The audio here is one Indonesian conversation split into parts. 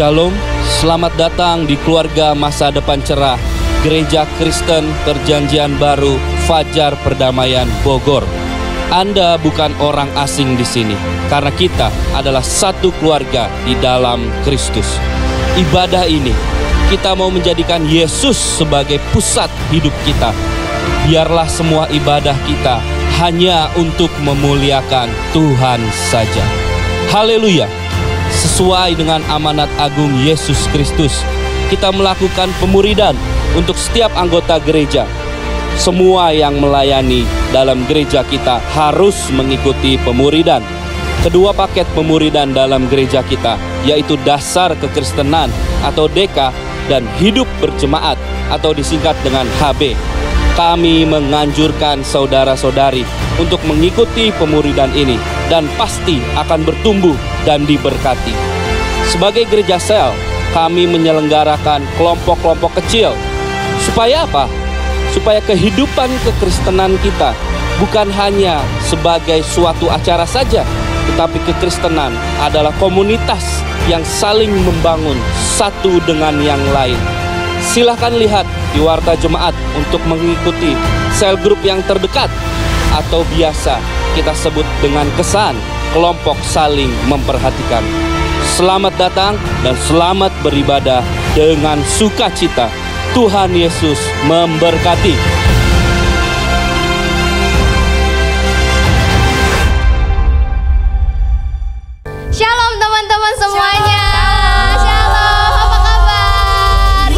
Shalom, selamat datang di keluarga masa depan cerah Gereja Kristen Perjanjian Baru Fajar Perdamaian Bogor. Anda bukan orang asing di sini, karena kita adalah satu keluarga di dalam Kristus. Ibadah ini, kita mau menjadikan Yesus sebagai pusat hidup kita. Biarlah semua ibadah kita hanya untuk memuliakan Tuhan saja. Haleluya! Sesuai dengan amanat agung Yesus Kristus, kita melakukan pemuridan untuk setiap anggota gereja. Semua yang melayani dalam gereja kita harus mengikuti pemuridan. Kedua paket pemuridan dalam gereja kita, yaitu dasar kekristenan atau DK dan hidup berjemaat atau disingkat dengan HB. Kami menganjurkan saudara-saudari untuk mengikuti pemuridan ini dan pasti akan bertumbuh dan diberkati. Sebagai gereja sel, kami menyelenggarakan kelompok-kelompok kecil. Supaya apa? Supaya kehidupan kekristenan kita bukan hanya sebagai suatu acara saja, tetapi kekristenan adalah komunitas yang saling membangun satu dengan yang lain. Silahkan lihat di Warta Jemaat untuk mengikuti sel grup yang terdekat atau biasa kita sebut dengan kesan kelompok saling memperhatikan. Selamat datang dan selamat beribadah dengan sukacita. Tuhan Yesus memberkati. Shalom teman-teman semuanya. Shalom, apa kabar?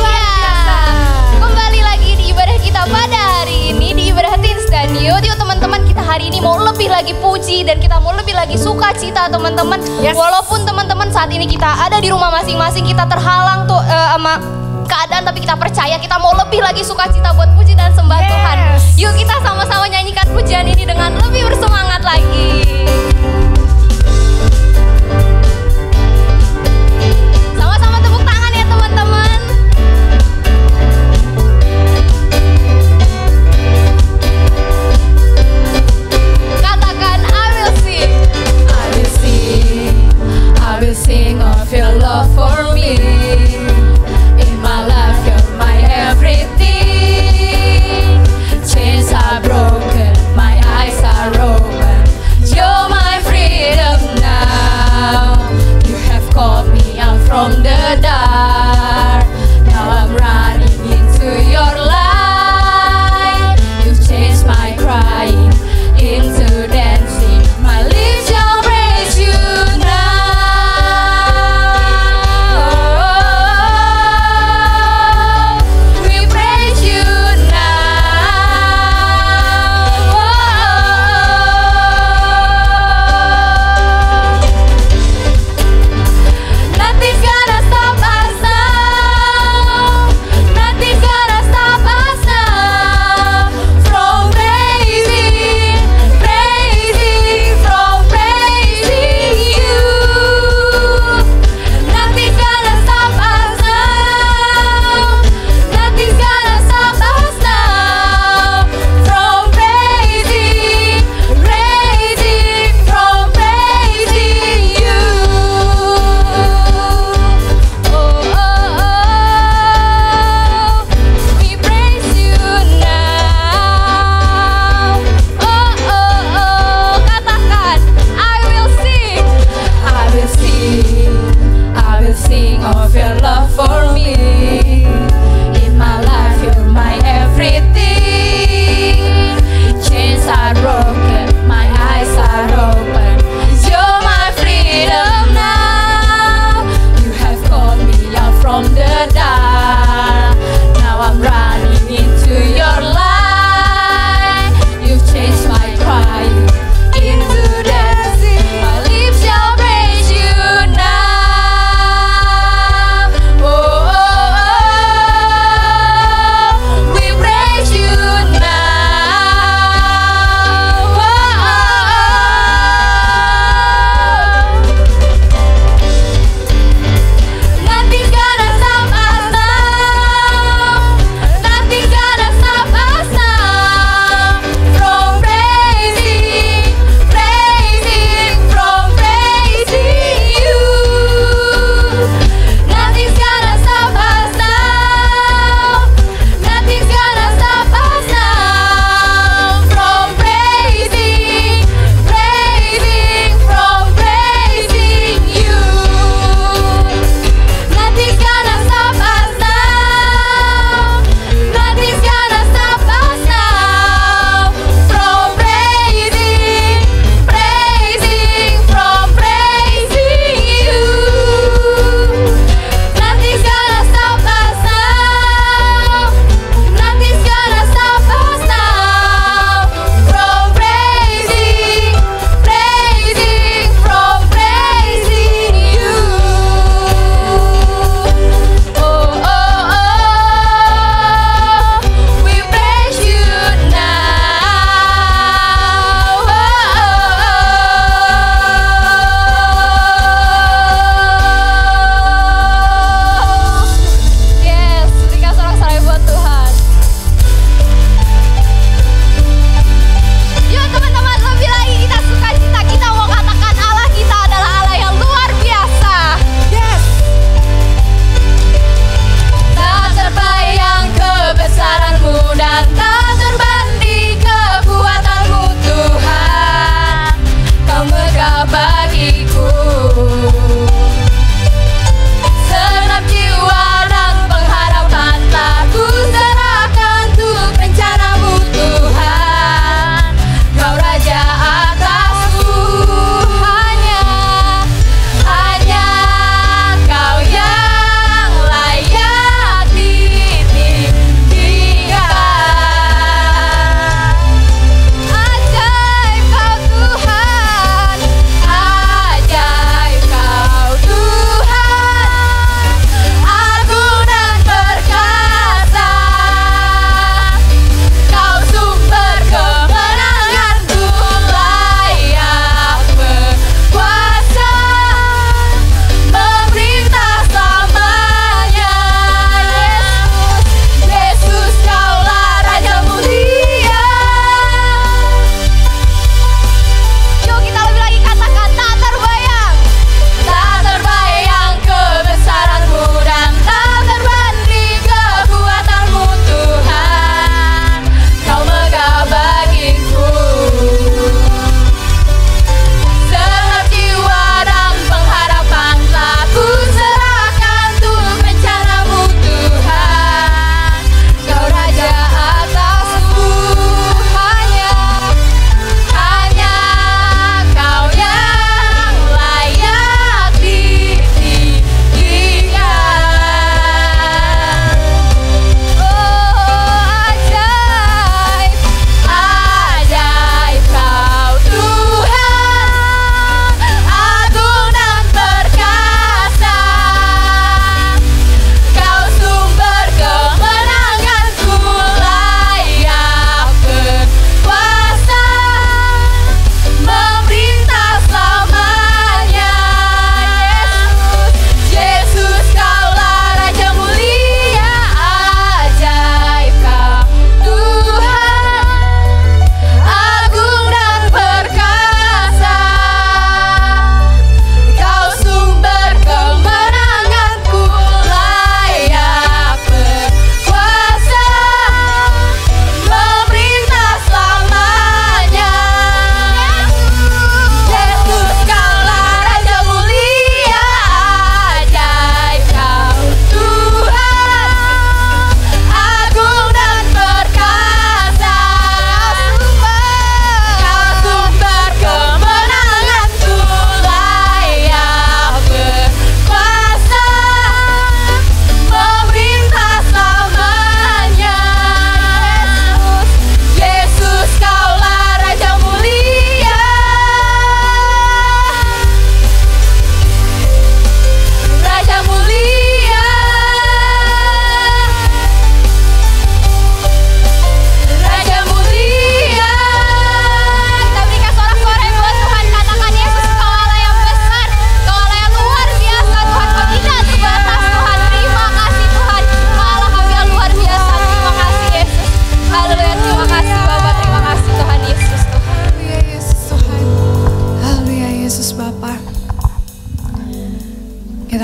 Kembali lagi di ibadah kita pada hari ini, di ibadah Instan Youth. Yuk teman-teman, kita hari ini mau lebih lagi puji dan kita mau lebih lagi sukacita teman-teman. Walaupun teman-teman saat ini kita ada di rumah masing-masing, kita terhalang tuh sama keadaan, tapi kita percaya kita mau lebih lagi sukacita buat puji dan sembah Tuhan. Yuk kita sama-sama nyanyikan pujian ini dengan lebih bersemangat lagi. Sama-sama tepuk tangan ya teman-teman. Katakan I will sing. I will sing, I will sing of your love for me. In my life you're my everything. Chains are broken, my eyes are open. You're my freedom.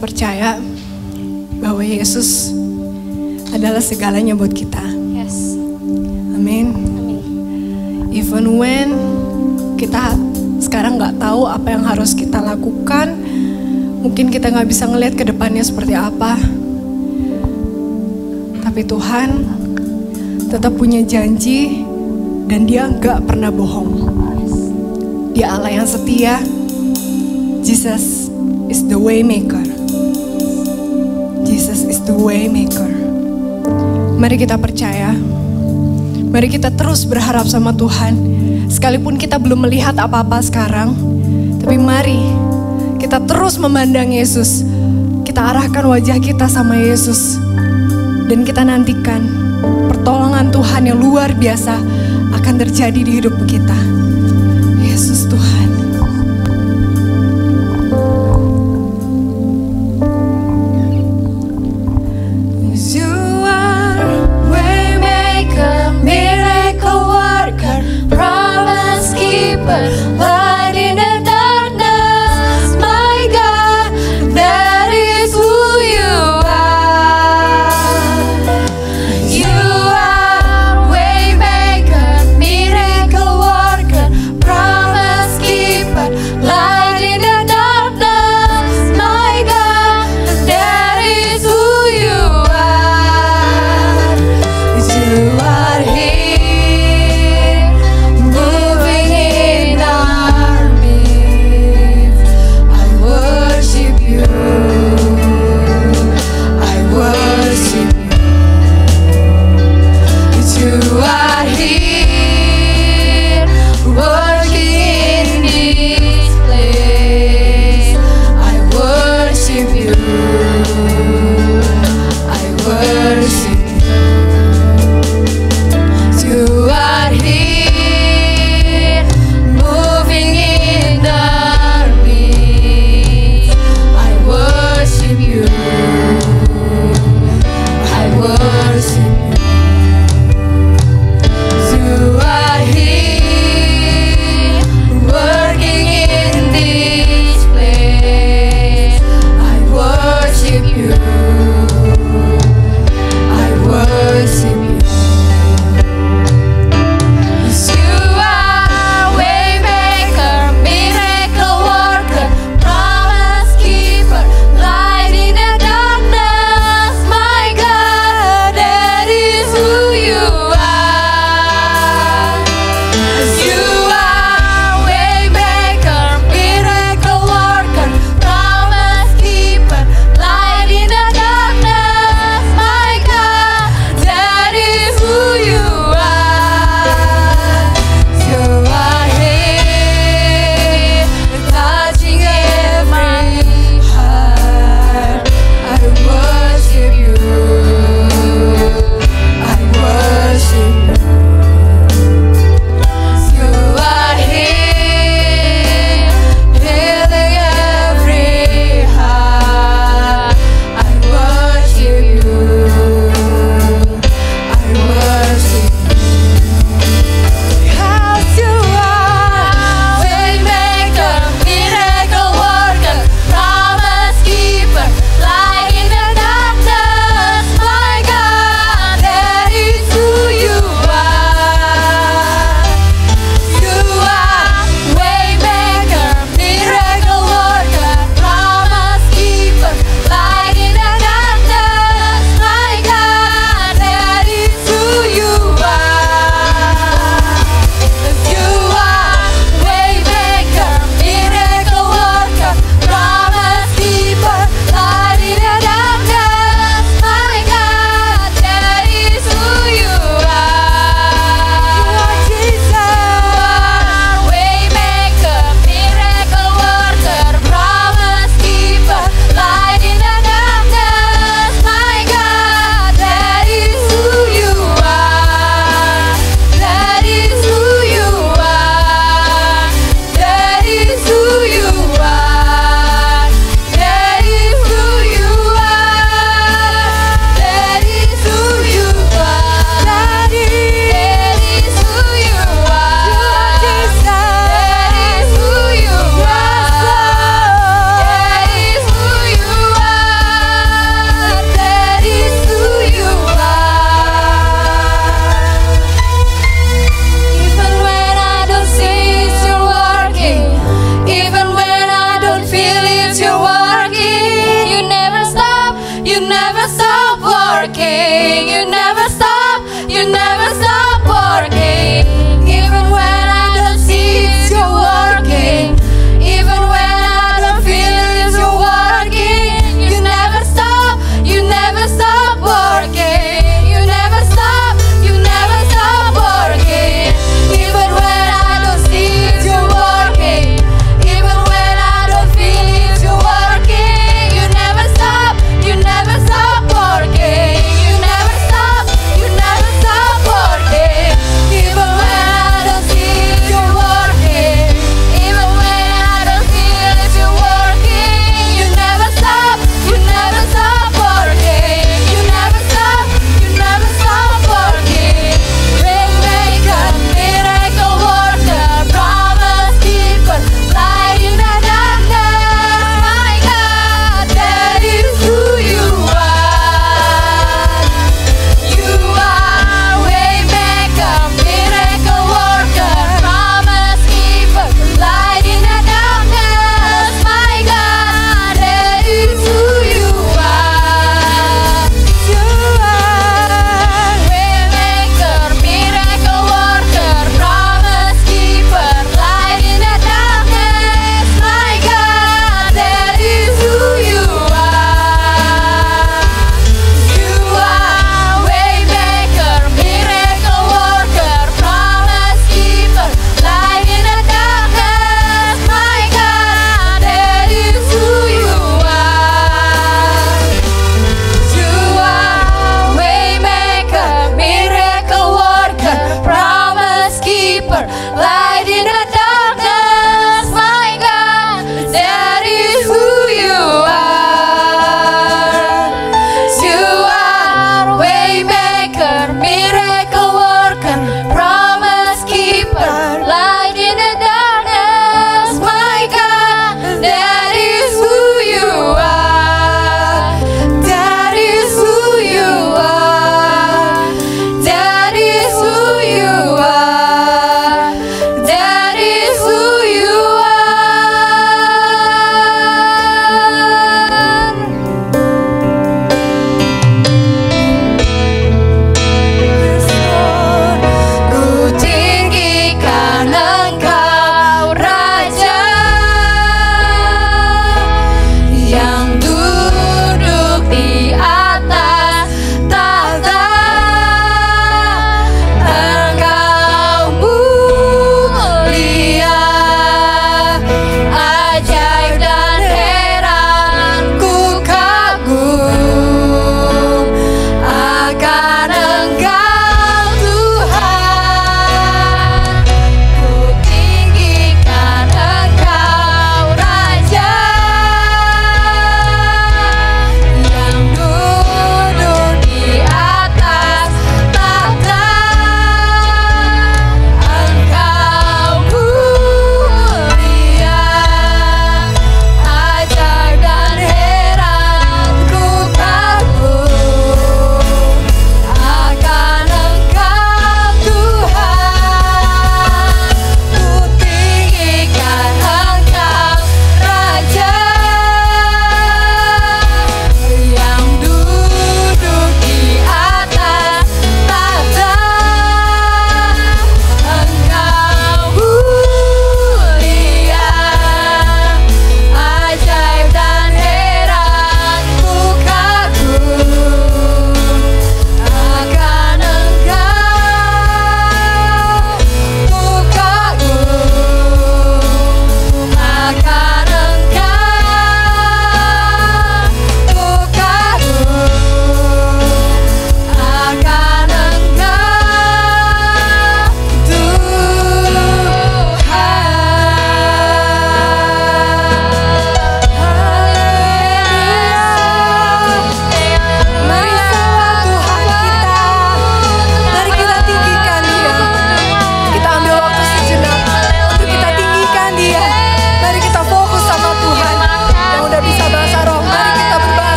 percaya bahwa Yesus adalah segalanya buat kita. Yes. Amin. Amin. Even when kita sekarang nggak tahu apa yang harus kita lakukan, mungkin kita nggak bisa ngelihat ke depannya seperti apa, tapi Tuhan tetap punya janji dan Dia nggak pernah bohong. Dia Allah yang setia. Jesus is the way maker. Jesus is the way maker. Mari kita percaya. Mari kita terus berharap sama Tuhan. Sekalipun kita belum melihat apa-apa sekarang, tapi mari kita terus memandang Yesus. Kita arahkan wajah kita sama Yesus. Dan kita nantikan pertolongan Tuhan yang luar biasa akan terjadi di hidup kita. Yesus Tuhan. Light in the darkness, my God, that is who you are. You are waymaker, miracle worker, promise keeper. Light in the darkness, my God, that is who you are. You are here.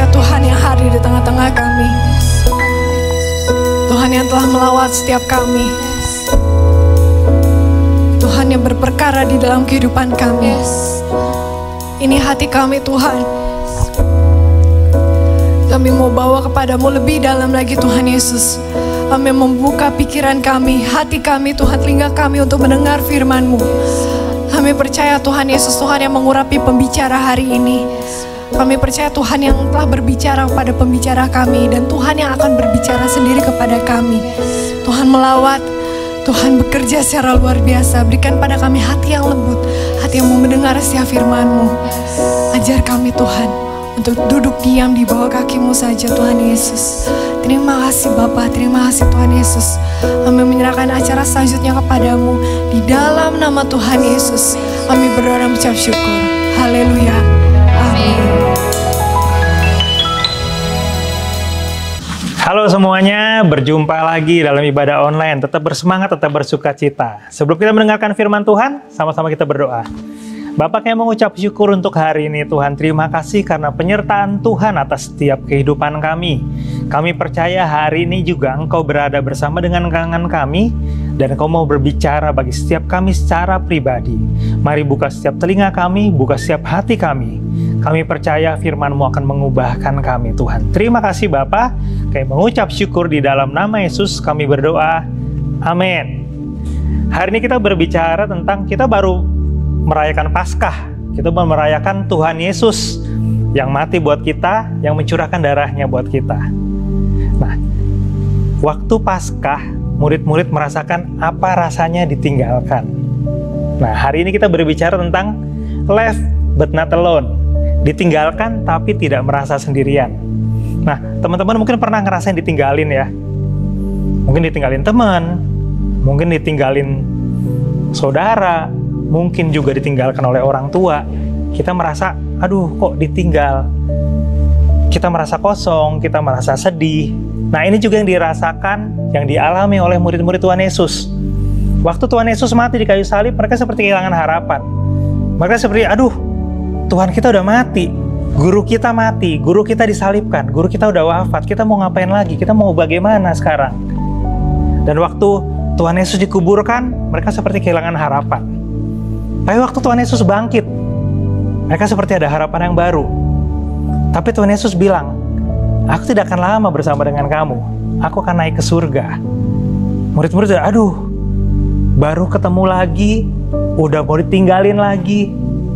percaya Tuhan yang hadir di tengah-tengah kami. Tuhan yang telah melawat setiap kami. Tuhan yang berperkara di dalam kehidupan kami. Ini hati kami Tuhan. Kami mau bawa kepadamu lebih dalam lagi Tuhan Yesus. Kami membuka pikiran kami, hati kami Tuhan, telinga kami untuk mendengar firman-Mu. Kami percaya Tuhan Yesus, Tuhan yang mengurapi pembicara hari ini. Kami percaya Tuhan yang telah berbicara kepada pembicara kami, dan Tuhan yang akan berbicara sendiri kepada kami. Tuhan melawat, Tuhan bekerja secara luar biasa. Berikan pada kami hati yang lembut, hati yang mau mendengar setiap firman-Mu. Ajar kami Tuhan untuk duduk diam di bawah kaki-Mu saja Tuhan Yesus. Terima kasih Bapa, terima kasih Tuhan Yesus. Kami menyerahkan acara selanjutnya kepadamu. Di dalam nama Tuhan Yesus kami berdoa dan mengucap syukur. Haleluya. Amin. Halo semuanya, berjumpa lagi dalam ibadah online. Tetap bersemangat, tetap bersuka cita. Sebelum kita mendengarkan firman Tuhan, sama-sama kita berdoa. Bapak yang mengucap syukur untuk hari ini Tuhan. Terima kasih karena penyertaan Tuhan atas setiap kehidupan kami. Kami percaya hari ini juga Engkau berada bersama dengan tangan kami, dan Engkau mau berbicara bagi setiap kami secara pribadi. Mari buka setiap telinga kami, buka setiap hati kami. Kami percaya firman-Mu akan mengubahkan kami Tuhan. Terima kasih Bapa. Kami mengucap syukur di dalam nama Yesus kami berdoa. Amin. Hari ini kita berbicara tentang, kita baru merayakan Paskah. Kita merayakan Tuhan Yesus yang mati buat kita, yang mencurahkan darahnya buat kita. Nah, waktu Paskah, murid-murid merasakan apa rasanya ditinggalkan. Nah, hari ini kita berbicara tentang left but not alone. Ditinggalkan tapi tidak merasa sendirian. Nah, teman-teman mungkin pernah ngerasain ditinggalin ya. Mungkin ditinggalin teman, mungkin ditinggalin saudara, mungkin juga ditinggalkan oleh orang tua. Kita merasa, aduh kok ditinggal. Kita merasa kosong, kita merasa sedih. Nah, ini juga yang dirasakan, yang dialami oleh murid-murid Tuhan Yesus. Waktu Tuhan Yesus mati di kayu salib, mereka seperti kehilangan harapan. Mereka seperti, aduh, Tuhan kita udah mati, guru kita mati, guru kita disalibkan, guru kita udah wafat, kita mau ngapain lagi? Kita mau bagaimana sekarang? Dan waktu Tuhan Yesus dikuburkan, mereka seperti kehilangan harapan. Tapi waktu Tuhan Yesus bangkit, mereka seperti ada harapan yang baru. Tapi Tuhan Yesus bilang, aku tidak akan lama bersama dengan kamu. Aku akan naik ke surga. Murid-murid, aduh, baru ketemu lagi, udah mau ditinggalin lagi.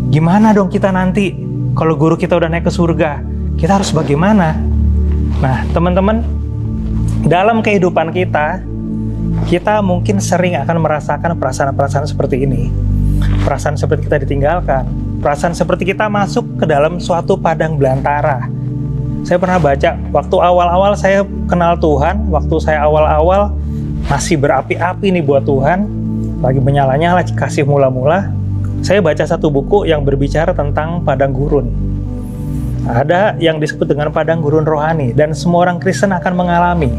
Gimana dong kita nanti? Kalau guru kita udah naik ke surga, kita harus bagaimana? Nah, teman-teman, dalam kehidupan kita mungkin sering akan merasakan perasaan-perasaan seperti ini. Perasaan seperti kita ditinggalkan, perasaan seperti kita masuk ke dalam suatu padang belantara. Saya pernah baca, waktu awal-awal saya kenal Tuhan, waktu saya awal-awal masih berapi-api nih buat Tuhan, lagi menyala-nyala kasih mula-mula, saya baca satu buku yang berbicara tentang padang gurun. Ada yang disebut dengan padang gurun rohani, dan semua orang Kristen akan mengalami.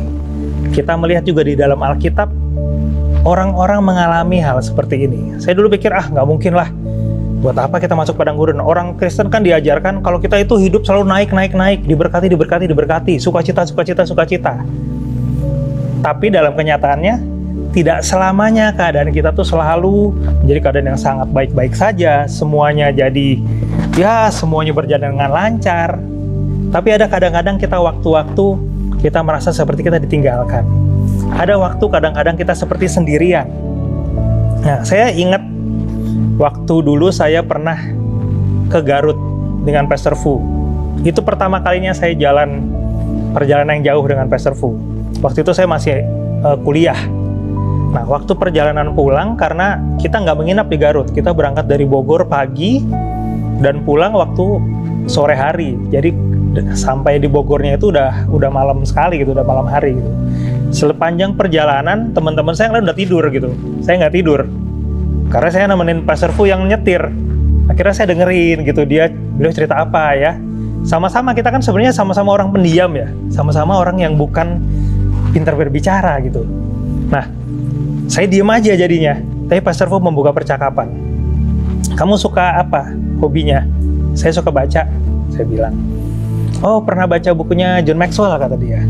Kita melihat juga di dalam Alkitab, orang-orang mengalami hal seperti ini. Saya dulu pikir, nggak mungkin lah. Buat apa kita masuk padang gurun? Orang Kristen kan diajarkan kalau kita itu hidup selalu naik, diberkati, sukacita. Tapi dalam kenyataannya, tidak selamanya keadaan kita tuh selalu menjadi keadaan yang sangat baik-baik saja. Semuanya jadi, semuanya berjalan dengan lancar. Tapi ada kadang-kadang kita waktu-waktu kita merasa seperti kita ditinggalkan. Ada waktu kadang-kadang kita seperti sendirian. Nah, saya ingat waktu dulu saya pernah ke Garut dengan Pastor Fu. Itu pertama kalinya saya jalan perjalanan yang jauh dengan Pastor Fu. Waktu itu saya masih kuliah. Nah, waktu perjalanan pulang, karena kita nggak menginap di Garut, kita berangkat dari Bogor pagi dan pulang waktu sore hari. Jadi sampai di Bogornya itu udah malam sekali gitu, udah malam hari gitu. Sepanjang perjalanan teman-teman saya udah tidur gitu. Saya nggak tidur karena saya nemenin Pastor Fu yang nyetir. Akhirnya saya dengerin gitu, beliau cerita apa ya. Sama-sama kita kan sebenarnya sama-sama orang pendiam ya, sama-sama orang yang bukan pintar berbicara gitu. Nah, saya diem aja jadinya. Tapi Pastor Fu membuka percakapan. Kamu suka apa hobinya? Saya suka baca, saya bilang. Oh, pernah baca bukunya John Maxwell, kata dia.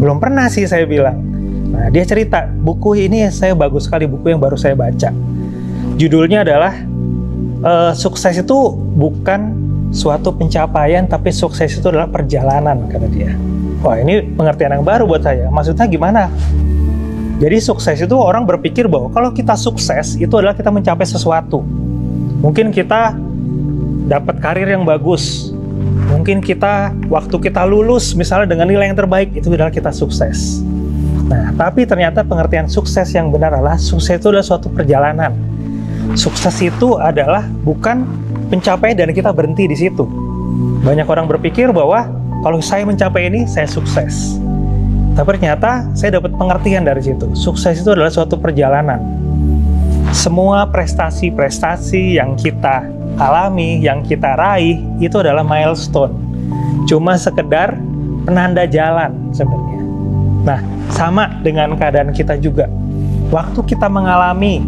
Belum pernah sih, saya bilang. Nah, dia cerita, buku ini saya bagus sekali, buku yang baru saya baca. Judulnya adalah sukses itu bukan suatu pencapaian, tapi sukses itu adalah perjalanan, kata dia. Wah, ini pengertian yang baru buat saya. Maksudnya gimana? Jadi sukses itu orang berpikir bahwa kalau kita sukses itu adalah kita mencapai sesuatu. Mungkin kita dapat karir yang bagus. Mungkin waktu kita lulus misalnya dengan nilai yang terbaik, itu adalah kita sukses. Nah, tapi ternyata pengertian sukses yang benar adalah sukses itu adalah suatu perjalanan. Sukses itu adalah bukan pencapaian dan kita berhenti di situ. Banyak orang berpikir bahwa kalau saya mencapai ini, saya sukses. Tapi ternyata saya dapat pengertian dari situ. Sukses itu adalah suatu perjalanan. Semua prestasi-prestasi yang kita alami, yang kita raih, itu adalah milestone. Cuma sekedar penanda jalan sebenarnya. Nah, sama dengan keadaan kita juga. Waktu kita mengalami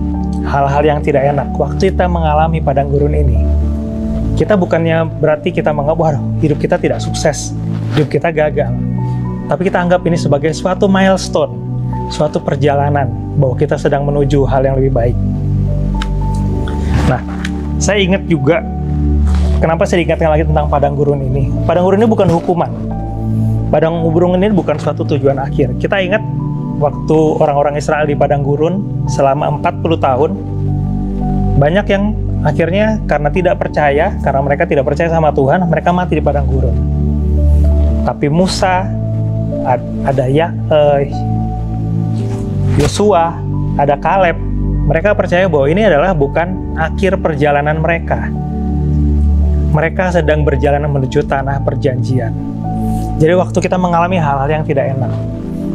hal-hal yang tidak enak, waktu kita mengalami padang gurun ini, kita bukannya berarti kita menganggap, waduh, hidup kita tidak sukses, hidup kita gagal. Tapi kita anggap ini sebagai suatu milestone, suatu perjalanan, bahwa kita sedang menuju hal yang lebih baik. Nah, saya ingat juga, kenapa saya diingatkan lagi tentang padang gurun ini. Padang gurun ini bukan hukuman. Padang gurun ini bukan suatu tujuan akhir. Kita ingat waktu orang-orang Israel di padang gurun selama 40 tahun, banyak yang akhirnya karena tidak percaya, karena mereka tidak percaya sama Tuhan, mereka mati di padang gurun. Tapi Musa, ada Yosua, ada Kaleb, mereka percaya bahwa ini adalah bukan akhir perjalanan mereka. Mereka sedang berjalan menuju tanah perjanjian. Jadi waktu kita mengalami hal-hal yang tidak enak,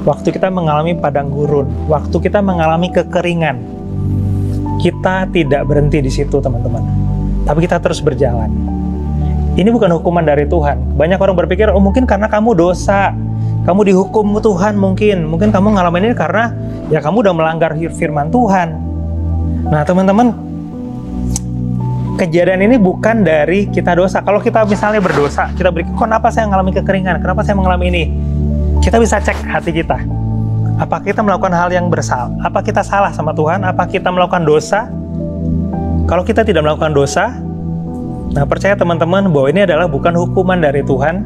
waktu kita mengalami padang gurun, waktu kita mengalami kekeringan, kita tidak berhenti di situ, teman-teman. Tapi kita terus berjalan. Ini bukan hukuman dari Tuhan. Banyak orang berpikir, oh mungkin karena kamu dosa, kamu dihukum Tuhan mungkin kamu ngalamin ini karena ya kamu udah melanggar firman Tuhan. Nah, teman-teman, kejadian ini bukan dari kita dosa. Kalau kita misalnya berdosa, kita berpikir, kenapa saya mengalami kekeringan? Kenapa saya mengalami ini? Kita bisa cek hati kita. Apa kita melakukan hal yang bersalah? Apa kita salah sama Tuhan? Apa kita melakukan dosa? Kalau kita tidak melakukan dosa, nah percaya teman-teman bahwa ini adalah bukan hukuman dari Tuhan,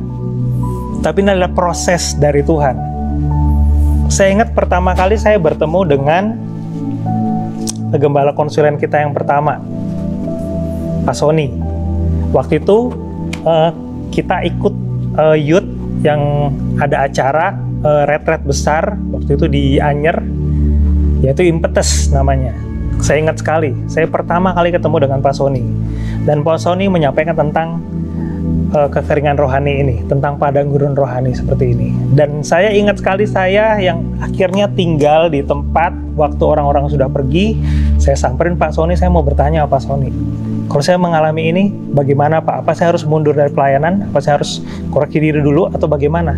tapi ini adalah proses dari Tuhan. Saya ingat pertama kali saya bertemu dengan gembala konsulen kita yang pertama, Pak Sony. Waktu itu kita ikut youth yang ada acara retret besar waktu itu di Anyer, yaitu Impetus namanya. Saya ingat sekali, saya pertama kali ketemu dengan Pak Sony, dan Pak Sony menyampaikan tentang kekeringan rohani ini, tentang padang gurun rohani seperti ini. Dan saya ingat sekali, saya yang akhirnya tinggal di tempat waktu orang-orang sudah pergi, saya samperin Pak Sony, saya mau bertanya Pak Sony, kalau saya mengalami ini, bagaimana Pak? Apa saya harus mundur dari pelayanan? Apa saya harus koreksi diri dulu atau bagaimana?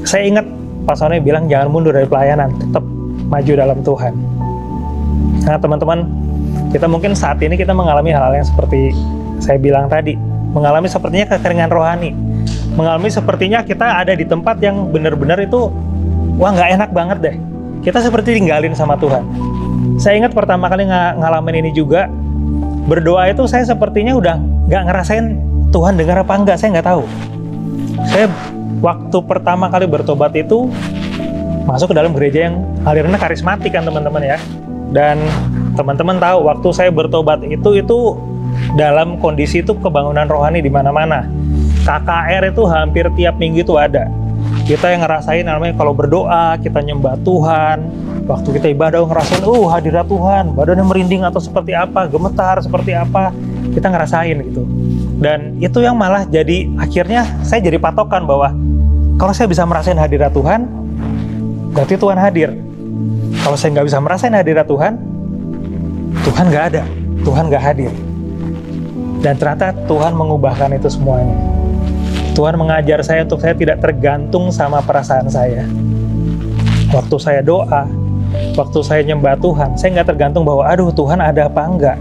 Saya ingat Pak Sony bilang jangan mundur dari pelayanan, tetap maju dalam Tuhan. Nah teman-teman, kita mungkin saat ini kita mengalami hal-hal yang seperti saya bilang tadi, mengalami sepertinya kekeringan rohani, mengalami sepertinya kita ada di tempat yang benar-benar itu, wah nggak enak banget deh. Kita seperti tinggalin sama Tuhan. Saya ingat pertama kali ngalamin ini juga, berdoa itu saya sepertinya udah nggak ngerasain Tuhan dengar apa enggak, saya nggak tahu. Saya waktu pertama kali bertobat itu masuk ke dalam gereja yang alirannya karismatik kan teman-teman ya. Dan teman-teman tahu waktu saya bertobat itu dalam kondisi itu kebangunan rohani di mana-mana. KKR itu hampir tiap minggu itu ada. Kita yang ngerasain namanya kalau berdoa, kita nyembah Tuhan. Waktu kita ibadah ngerasain, hadirat Tuhan, badannya merinding atau seperti apa, gemetar seperti apa, kita ngerasain gitu. Dan itu yang malah jadi, akhirnya saya jadi patokan bahwa kalau saya bisa merasain hadirat Tuhan, berarti Tuhan hadir. Kalau saya nggak bisa merasain hadirat Tuhan, Tuhan nggak ada, Tuhan nggak hadir. Dan ternyata Tuhan mengubahkan itu semuanya. Tuhan mengajar saya untuk saya tidak tergantung sama perasaan saya. Waktu saya doa, waktu saya nyembah Tuhan, saya nggak tergantung bahwa aduh Tuhan ada apa enggak,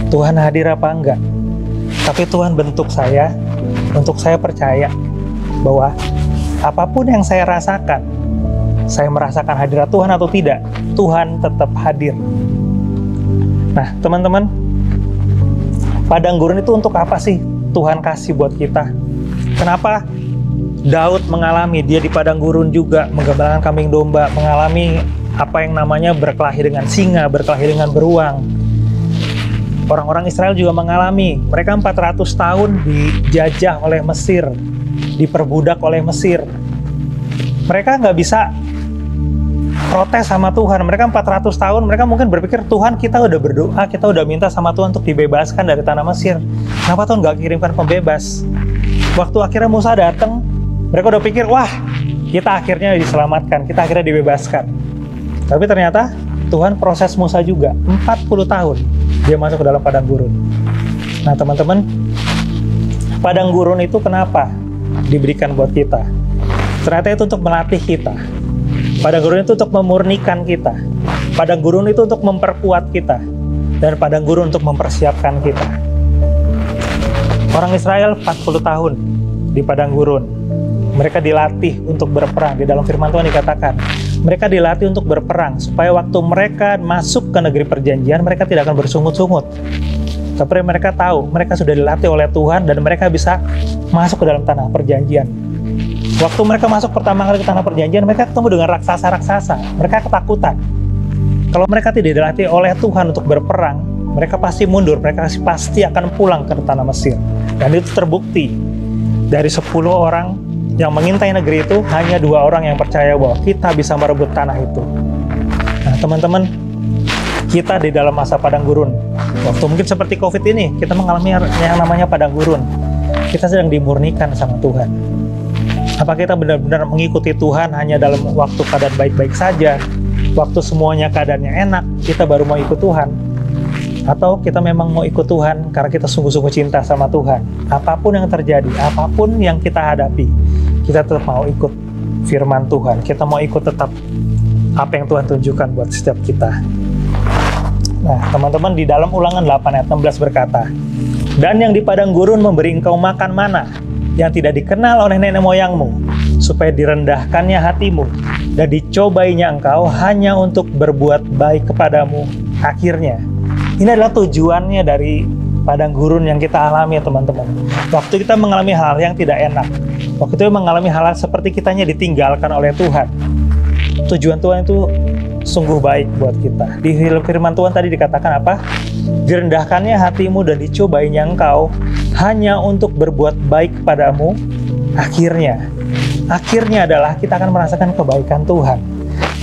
Tuhan hadir apa enggak. Tapi Tuhan bentuk saya untuk saya percaya bahwa apapun yang saya rasakan, saya merasakan hadirat Tuhan atau tidak, Tuhan tetap hadir. Nah, teman-teman, padang gurun itu untuk apa sih Tuhan kasih buat kita? Kenapa Daud mengalami, dia di padang gurun juga, menggambarkan kambing domba, mengalami apa yang namanya berkelahi dengan singa, berkelahi dengan beruang. Orang-orang Israel juga mengalami, mereka 400 tahun dijajah oleh Mesir, diperbudak oleh Mesir. Mereka nggak bisa protes sama Tuhan. Mereka 400 tahun, mereka mungkin berpikir, Tuhan, kita udah berdoa, kita udah minta sama Tuhan untuk dibebaskan dari tanah Mesir. Kenapa Tuhan nggak kirimkan pembebas? Waktu akhirnya Musa datang, mereka udah pikir, wah, kita akhirnya diselamatkan, kita akhirnya dibebaskan. Tapi ternyata Tuhan proses Musa juga, 40 tahun dia masuk ke dalam padang gurun. Nah, teman-teman, padang gurun itu kenapa diberikan buat kita? Ternyata itu untuk melatih kita. Padang gurun itu untuk memurnikan kita. Padang gurun itu untuk memperkuat kita. Dan padang gurun untuk mempersiapkan kita. Orang Israel 40 tahun di padang gurun. Mereka dilatih untuk berperang. Di dalam firman Tuhan dikatakan, mereka dilatih untuk berperang supaya waktu mereka masuk ke negeri perjanjian, mereka tidak akan bersungut-sungut. Tapi mereka tahu, mereka sudah dilatih oleh Tuhan dan mereka bisa masuk ke dalam tanah perjanjian. Waktu mereka masuk pertama kali ke tanah perjanjian, mereka ketemu dengan raksasa-raksasa. Mereka ketakutan. Kalau mereka tidak dilatih oleh Tuhan untuk berperang, mereka pasti mundur, mereka pasti akan pulang ke tanah Mesir. Dan itu terbukti. Dari 10 orang yang mengintai negeri itu, hanya 2 orang yang percaya bahwa kita bisa merebut tanah itu. Nah, teman-teman, kita di dalam masa padang gurun, waktu mungkin seperti COVID ini, kita mengalami yang namanya padang gurun. Kita sedang dimurnikan sama Tuhan. Apa kita benar-benar mengikuti Tuhan hanya dalam waktu keadaan baik-baik saja, waktu semuanya keadaannya enak, kita baru mau ikut Tuhan? Atau kita memang mau ikut Tuhan karena kita sungguh-sungguh cinta sama Tuhan? Apapun yang terjadi, apapun yang kita hadapi, kita tetap mau ikut firman Tuhan. Kita mau ikut tetap apa yang Tuhan tunjukkan buat setiap kita. Nah, teman-teman, di dalam Ulangan 8 ayat 16 berkata, "Dan yang di padang gurun memberi engkau makan mana yang tidak dikenal oleh nenek moyangmu, supaya direndahkannya hatimu dan dicobainya engkau hanya untuk berbuat baik kepadamu akhirnya." Ini adalah tujuannya dari padang gurun yang kita alami, teman-teman. Waktu kita mengalami hal yang tidak enak, waktu itu mengalami hal seperti kitanya ditinggalkan oleh Tuhan, tujuan Tuhan itu sungguh baik buat kita. Di firman Tuhan tadi dikatakan apa? Direndahkannya hatimu dan dicobainya engkau hanya untuk berbuat baik kepadamu akhirnya. Akhirnya adalah kita akan merasakan kebaikan Tuhan.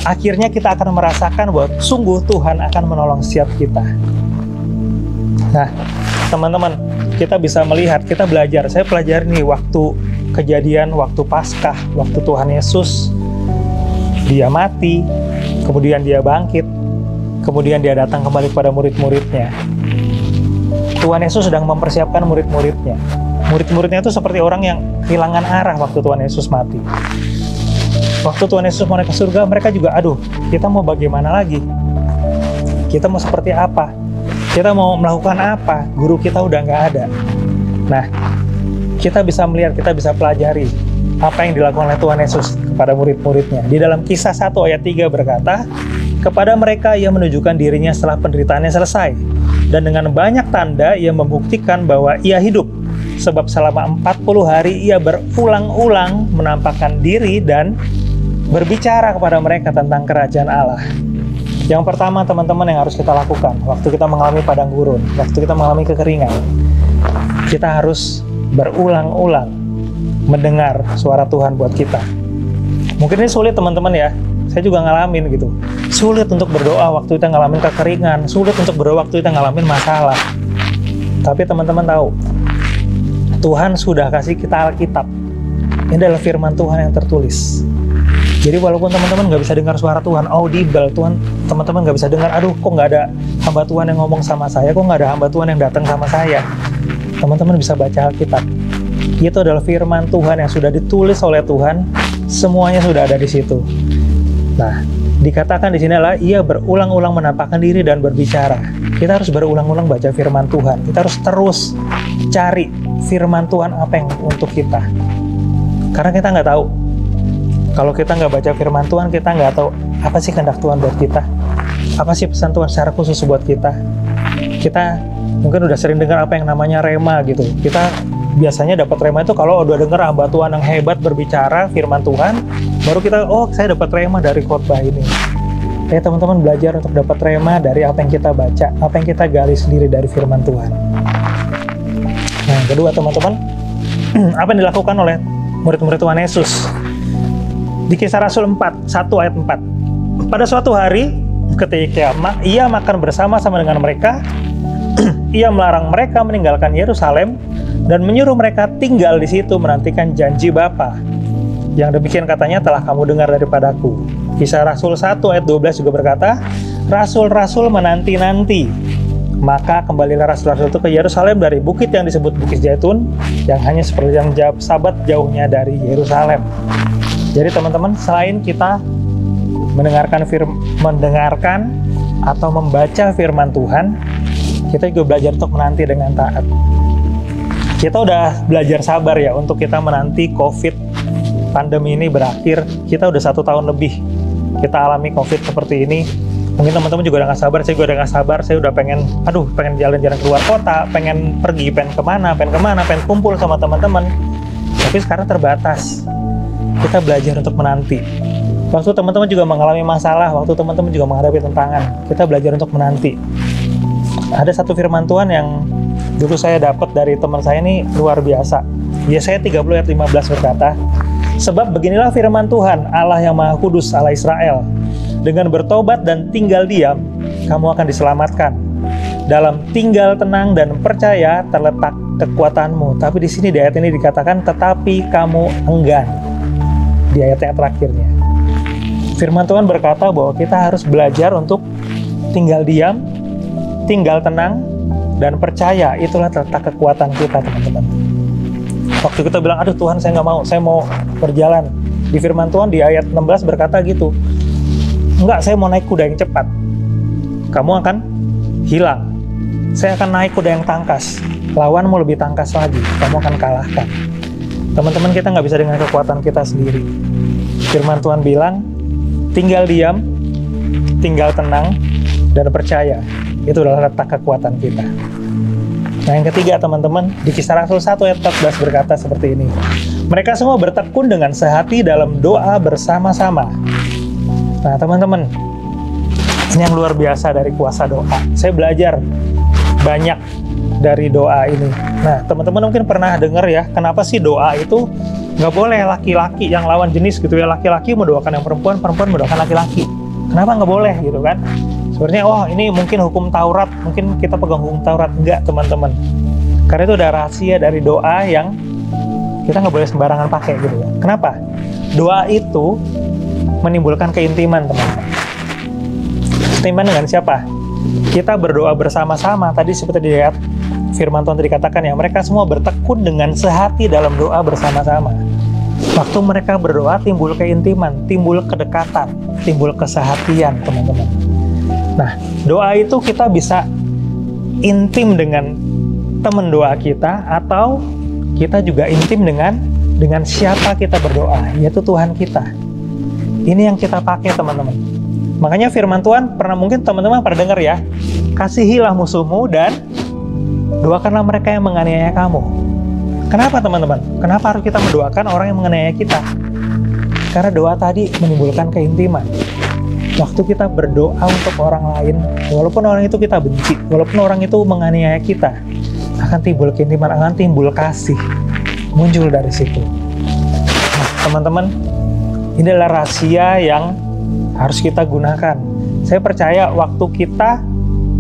Akhirnya kita akan merasakan bahwa sungguh Tuhan akan menolong setiap kita. Nah, teman-teman, kita bisa melihat, kita belajar. Saya pelajari nih waktu kejadian, waktu Paskah, waktu Tuhan Yesus dia mati, kemudian dia bangkit, kemudian dia datang kembali kepada murid-muridnya. Tuhan Yesus sedang mempersiapkan murid-muridnya. Murid-muridnya itu seperti orang yang kehilangan arah waktu Tuhan Yesus mati. Waktu Tuhan Yesus mau naik ke surga, mereka juga, aduh, kita mau bagaimana lagi? Kita mau seperti apa? Kita mau melakukan apa? Guru kita udah nggak ada. Nah, kita bisa melihat, kita bisa pelajari apa yang dilakukan oleh Tuhan Yesus kepada murid-muridnya. Di dalam Kisah 1 ayat 3 berkata, "Kepada mereka ia menunjukkan dirinya setelah penderitaannya selesai. Dan dengan banyak tanda ia membuktikan bahwa ia hidup. Sebab selama 40 hari ia berulang-ulang menampakkan diri dan berbicara kepada mereka tentang kerajaan Allah." Yang pertama, teman-teman, yang harus kita lakukan waktu kita mengalami padang gurun, waktu kita mengalami kekeringan, kita harus berulang-ulang mendengar suara Tuhan buat kita. Mungkin ini sulit, teman-teman, ya. Saya juga ngalamin gitu. Sulit untuk berdoa waktu kita ngalamin kekeringan, sulit untuk berdoa waktu kita ngalamin masalah. Tapi teman-teman tahu, Tuhan sudah kasih kita Alkitab. Ini adalah firman Tuhan yang tertulis. Jadi walaupun teman-teman nggak bisa dengar suara Tuhan audible, teman-teman nggak bisa dengar, aduh kok nggak ada hamba Tuhan yang ngomong sama saya, kok nggak ada hamba Tuhan yang datang sama saya. Teman-teman bisa baca Alkitab. Itu adalah firman Tuhan yang sudah ditulis oleh Tuhan, semuanya sudah ada di situ. Nah, dikatakan di sini adalah ia berulang-ulang menampakkan diri dan berbicara. Kita harus berulang-ulang baca firman Tuhan. Kita harus terus cari firman Tuhan apa yang untuk kita. Karena kita nggak tahu. Kalau kita nggak baca firman Tuhan, kita nggak tahu apa sih kehendak Tuhan buat kita. Apa sih pesan Tuhan secara khusus buat kita. Kita mungkin udah sering dengar apa yang namanya rema gitu. Kita biasanya dapat rema itu kalau udah dengar hamba Tuhan yang hebat berbicara firman Tuhan, baru kita, oh saya dapat rema dari khotbah ini. Teman-teman belajar untuk dapat rema dari apa yang kita baca, apa yang kita gali sendiri dari firman Tuhan. Nah, yang kedua teman-teman, apa yang dilakukan oleh murid-murid Tuhan Yesus? Di Kisah Rasul 4, 1 ayat 4. Pada suatu hari, ketika ia makan bersama-sama dengan mereka, ia melarang mereka meninggalkan Yerusalem dan menyuruh mereka tinggal di situ menantikan janji Bapa. Yang demikian katanya telah kamu dengar daripadaku. Kisah Rasul 1 ayat 12 juga berkata, Rasul-rasul menanti-nanti. Maka kembalilah rasul-rasul itu ke Yerusalem dari bukit yang disebut Bukit Zaitun, yang hanya seperjam sabat jauhnya dari Yerusalem. Jadi teman-teman, selain kita mendengarkan atau membaca firman Tuhan, kita juga belajar untuk menanti dengan taat. Kita udah belajar sabar ya untuk kita menanti COVID pandemi ini berakhir. Kita udah 1 tahun lebih kita alami COVID seperti ini. Mungkin teman-teman juga udah gak sabar, saya juga udah gak sabar. Saya udah pengen jalan-jalan keluar kota, pengen pergi, pengen kemana, pengen kumpul sama teman-teman. Tapi sekarang terbatas. Kita belajar untuk menanti. Waktu teman-teman juga mengalami masalah, waktu teman-teman juga menghadapi tantangan, kita belajar untuk menanti. Ada satu firman Tuhan yang dulu saya dapat dari teman saya ini luar biasa. Yesaya 30 ayat 15 berkata, sebab beginilah firman Tuhan, Allah yang Maha Kudus, Allah Israel. Dengan bertobat dan tinggal diam, kamu akan diselamatkan. Dalam tinggal tenang dan percaya terletak kekuatanmu. Tapi di sini di ayat ini dikatakan, tetapi kamu enggan. Di ayat yang terakhirnya. Firman Tuhan berkata bahwa kita harus belajar untuk tinggal diam, tinggal tenang, dan percaya. Itulah terletak kekuatan kita, teman-teman. Waktu kita bilang, aduh Tuhan saya nggak mau, saya mau berjalan. Di firman Tuhan di ayat 16 berkata gitu, enggak, saya mau naik kuda yang cepat. Kamu akan hilang. Saya akan naik kuda yang tangkas. Lawanmu lebih tangkas lagi, kamu akan kalahkan. Teman-teman, kita nggak bisa dengan kekuatan kita sendiri. Firman Tuhan bilang, tinggal diam, tinggal tenang, dan percaya. Itu adalah letak kekuatan kita. Nah, yang ketiga teman-teman, di Kisah Rasul 1 ayat 14 berkata seperti ini. Mereka semua bertekun dengan sehati dalam doa bersama-sama. Nah, teman-teman, ini yang luar biasa dari kuasa doa. Saya belajar banyak dari doa ini. Nah, teman-teman mungkin pernah dengar ya, kenapa sih doa itu nggak boleh laki-laki yang lawan jenis gitu ya, laki-laki mendoakan yang perempuan, perempuan mendoakan laki-laki. Kenapa nggak boleh gitu kan? Sebenarnya, oh ini mungkin hukum Taurat, mungkin kita pegang hukum Taurat. Enggak, teman-teman. Karena itu udah rahasia dari doa yang kita nggak boleh sembarangan pakai gitu ya. Kenapa? Doa itu menimbulkan keintiman, teman-teman. Keintiman dengan siapa? Kita berdoa bersama-sama. Tadi seperti di ayat firman Tuhan tadi katakan ya, mereka semua bertekun dengan sehati dalam doa bersama-sama. Waktu mereka berdoa timbul keintiman, timbul kedekatan, timbul kesehatian, teman-teman. Nah, doa itu kita bisa intim dengan teman doa kita, atau kita juga intim dengan siapa kita berdoa, yaitu Tuhan kita. Ini yang kita pakai, teman-teman. Makanya firman Tuhan mungkin teman-teman pernah dengar ya, kasihilah musuhmu dan doakanlah mereka yang menganiaya kamu. Kenapa, teman-teman? Kenapa harus kita mendoakan orang yang menganiaya kita? Karena doa tadi menimbulkan keintiman. Waktu kita berdoa untuk orang lain, walaupun orang itu kita benci, walaupun orang itu menganiaya kita, akan timbul keintiman, akan timbul kasih, muncul dari situ. Nah, teman-teman, ini adalah rahasia yang harus kita gunakan. Saya percaya waktu kita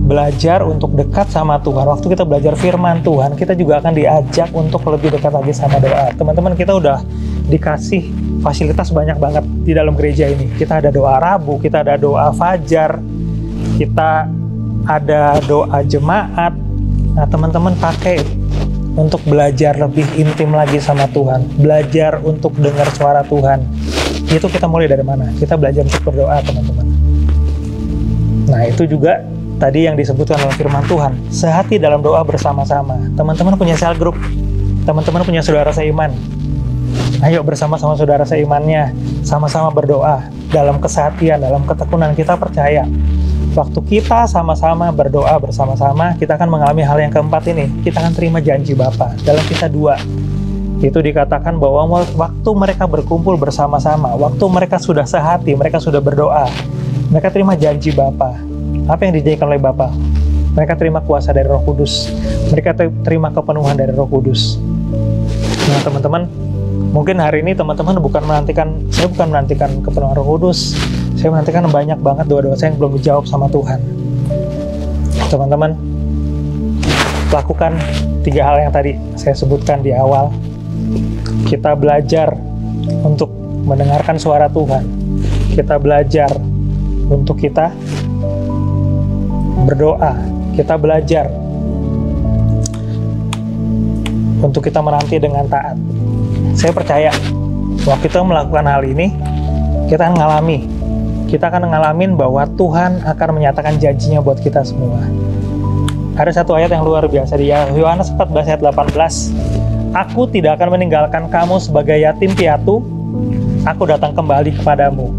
belajar untuk dekat sama Tuhan, waktu kita belajar firman Tuhan, kita juga akan diajak untuk lebih dekat lagi sama doa. Teman-teman, kita udah dikasih fasilitas banyak banget di dalam gereja ini. Kita ada doa Rabu, kita ada doa Fajar, kita ada doa jemaat. Nah, teman-teman pakai untuk belajar lebih intim lagi sama Tuhan, belajar untuk dengar suara Tuhan. Itu kita mulai dari mana? Kita belajar untuk berdoa, teman-teman. Nah, itu juga tadi yang disebutkan dalam firman Tuhan, sehati dalam doa bersama-sama. Teman-teman punya cell group, teman-teman punya saudara seiman. Ayo bersama-sama saudara seimannya, sama-sama berdoa dalam kesehatian, dalam ketekunan. Kita percaya waktu kita sama-sama berdoa bersama-sama, kita akan mengalami hal yang keempat ini. Kita akan terima janji Bapa. Dalam Kisah 2 itu dikatakan bahwa waktu mereka berkumpul bersama-sama, waktu mereka sudah sehati, mereka sudah berdoa, mereka terima janji Bapa. Apa yang dijanjikan oleh Bapa? Mereka terima kuasa dari Roh Kudus. Mereka terima kepenuhan dari Roh Kudus. Nah, teman-teman, mungkin hari ini teman-teman saya bukan menantikan kepenuhan Roh Kudus. Saya menantikan banyak banget doa-doa saya yang belum dijawab sama Tuhan. Teman-teman, lakukan 3 hal yang tadi saya sebutkan di awal. Kita belajar untuk mendengarkan suara Tuhan. Kita belajar untuk kita berdoa. Kita belajar untuk kita menanti dengan taat. Saya percaya waktu kita melakukan hal ini, kita akan ngalamin bahwa Tuhan akan menyatakan janjinya buat kita semua. Ada satu ayat yang luar biasa di Yohanes 14 ayat 18. Aku tidak akan meninggalkan kamu sebagai yatim piatu, aku datang kembali kepadamu.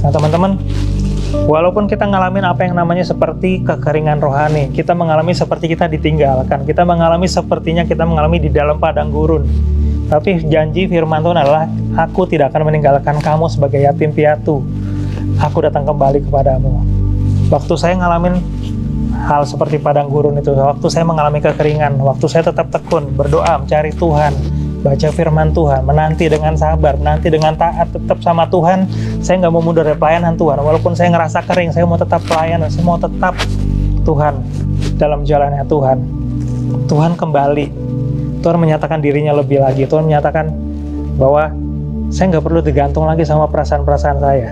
Nah, teman-teman, walaupun kita ngalamin apa yang namanya seperti kekeringan rohani, kita mengalami seperti kita ditinggalkan, kita mengalami sepertinya kita mengalami di dalam padang gurun. Tapi janji firman Tuhan adalah, aku tidak akan meninggalkan kamu sebagai yatim piatu, aku datang kembali kepadamu. Waktu saya ngalamin hal seperti padang gurun itu, waktu saya mengalami kekeringan, waktu saya tetap tekun, berdoa, mencari Tuhan, baca firman Tuhan, menanti dengan sabar, menanti dengan taat, tetap sama Tuhan. Saya nggak mau mundur dari pelayanan Tuhan. Walaupun saya ngerasa kering, saya mau tetap pelayanan, saya mau tetap Tuhan dalam jalannya Tuhan. Tuhan kembali. Tuhan menyatakan dirinya lebih lagi. Tuhan menyatakan bahwa saya nggak perlu digantung lagi sama perasaan-perasaan saya,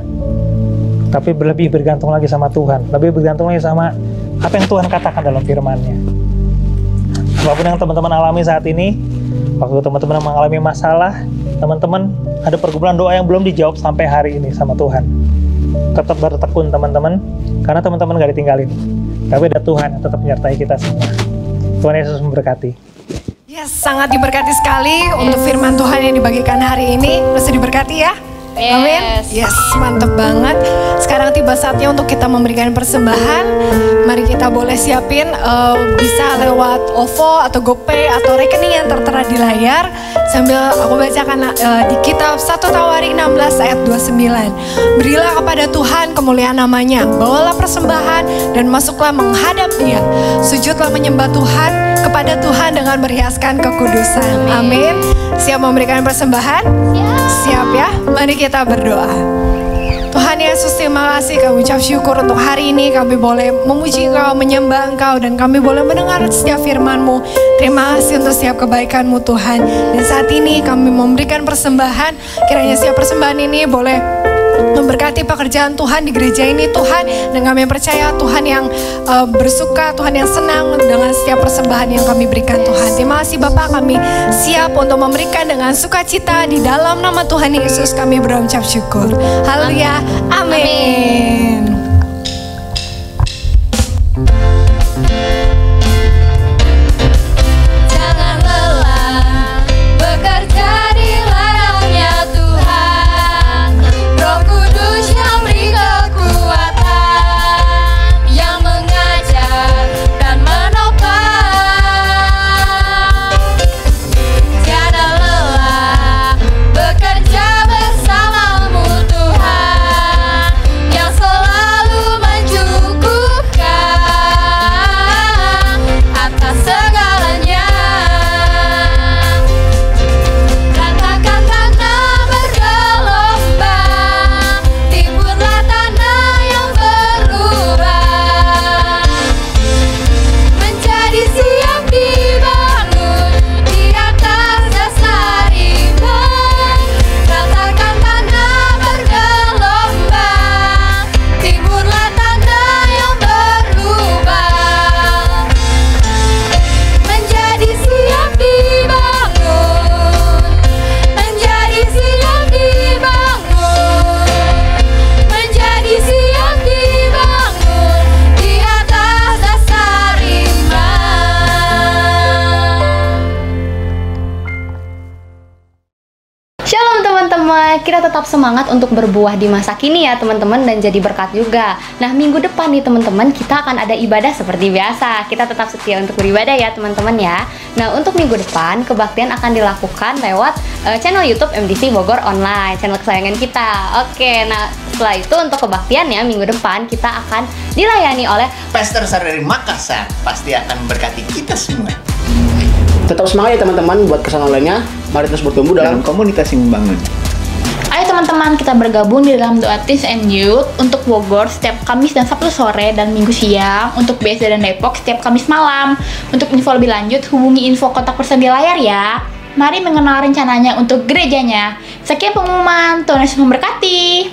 tapi lebih bergantung lagi sama Tuhan, lebih bergantung lagi sama apa yang Tuhan katakan dalam firman-Nya. Apapun yang teman-teman alami saat ini, waktu teman-teman mengalami masalah, teman-teman ada pergumulan doa yang belum dijawab sampai hari ini sama Tuhan, tetap bertekun teman-teman, karena teman-teman gak ditinggalin, tapi ada Tuhan yang tetap menyertai kita semua. Tuhan Yesus memberkati. Yes, sangat diberkati sekali untuk firman Tuhan yang dibagikan hari ini. Masih diberkati ya? Amin. Yes, mantap banget. Sekarang tiba saatnya untuk kita memberikan persembahan. Mari kita boleh siapin bisa lewat OVO atau GoPay atau rekening yang tertera di layar. Sambil aku bacakan di kitab 1 Tawarik 16 ayat 29. Berilah kepada Tuhan kemuliaan namanya, bawalah persembahan dan masuklah menghadap Dia. Sujudlah menyembah Tuhan kepada Tuhan dengan berhiaskan kekudusan. Amin. Siap memberikan persembahan? Siap ya? Mari kita berdoa. Tuhan Yesus, terima kasih, kami ucap syukur untuk hari ini kami boleh memuji Engkau, menyembah Engkau, dan kami boleh mendengar setiap firman-Mu. Terima kasih untuk setiap kebaikan-Mu Tuhan. Dan saat ini kami memberikan persembahan, kiranya setiap persembahan ini boleh memberkati pekerjaan Tuhan di gereja ini Tuhan. Dan kami percaya Tuhan yang bersuka, Tuhan yang senang dengan setiap persembahan yang kami berikan Tuhan. Terima kasih Bapak, kami siap untuk memberikan dengan sukacita di dalam nama Tuhan Yesus kami berucap syukur. Haleluya, amin. Bekerja bersamamu Tuhan, yang selalu kita tetap semangat untuk berbuah di masa kini ya teman-teman, dan jadi berkat juga. Nah, minggu depan nih teman-teman, kita akan ada ibadah seperti biasa. Kita tetap setia untuk beribadah ya teman-teman ya. Nah, untuk minggu depan kebaktian akan dilakukan lewat channel YouTube MDC Bogor Online, channel kesayangan kita. Oke, nah setelah itu untuk kebaktian ya minggu depan kita akan dilayani oleh Pastor Sarah dari Makassar pasti akan memberkati kita semua. Tetap semangat ya teman-teman buat kesan online-nya. Mari terus bertumbuh dalam komunitas yang membangun. Ayo teman-teman, kita bergabung di dalam doa Teens and Youth untuk Bogor setiap Kamis dan Sabtu sore dan Minggu siang, untuk BSD dan Depok setiap Kamis malam. Untuk info lebih lanjut, hubungi info kontak person di layar ya. Mari mengenal rencananya untuk gerejanya. Sekian pengumuman, Tuhan Yesus memberkati.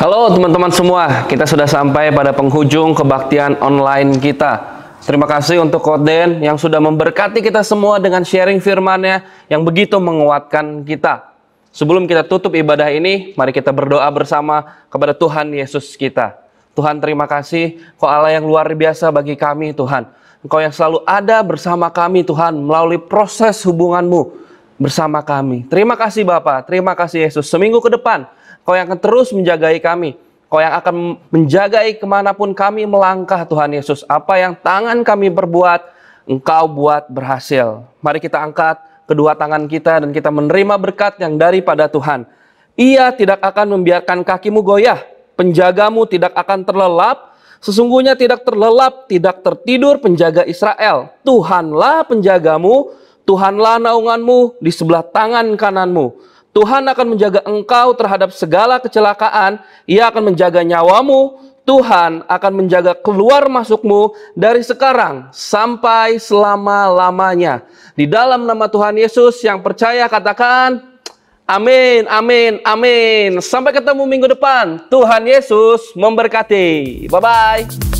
Halo teman-teman semua, kita sudah sampai pada penghujung kebaktian online kita. Terima kasih untuk Koden yang sudah memberkati kita semua dengan sharing firman-Nya yang begitu menguatkan kita. Sebelum kita tutup ibadah ini, mari kita berdoa bersama kepada Tuhan Yesus kita. Tuhan, terima kasih, Kau Allah yang luar biasa bagi kami Tuhan. Engkau yang selalu ada bersama kami Tuhan, melalui proses hubungan-Mu bersama kami. Terima kasih Bapa, terima kasih Yesus. Seminggu ke depan, Kau yang akan terus menjagai kami. Kau yang akan menjagai kemanapun kami melangkah Tuhan Yesus. Apa yang tangan kami berbuat, Engkau buat berhasil. Mari kita angkat kedua tangan kita dan kita menerima berkat yang daripada Tuhan. Ia tidak akan membiarkan kakimu goyah. Penjagamu tidak akan terlelap. Sesungguhnya tidak terlelap, tidak tertidur penjaga Israel. Tuhanlah penjagamu, Tuhanlah naunganmu di sebelah tangan kananmu. Tuhan akan menjaga engkau terhadap segala kecelakaan. Ia akan menjaga nyawamu. Tuhan akan menjaga keluar masukmu dari sekarang sampai selama-lamanya. Di dalam nama Tuhan Yesus yang percaya katakan amin, amin, amin. Sampai ketemu minggu depan. Tuhan Yesus memberkati. Bye-bye.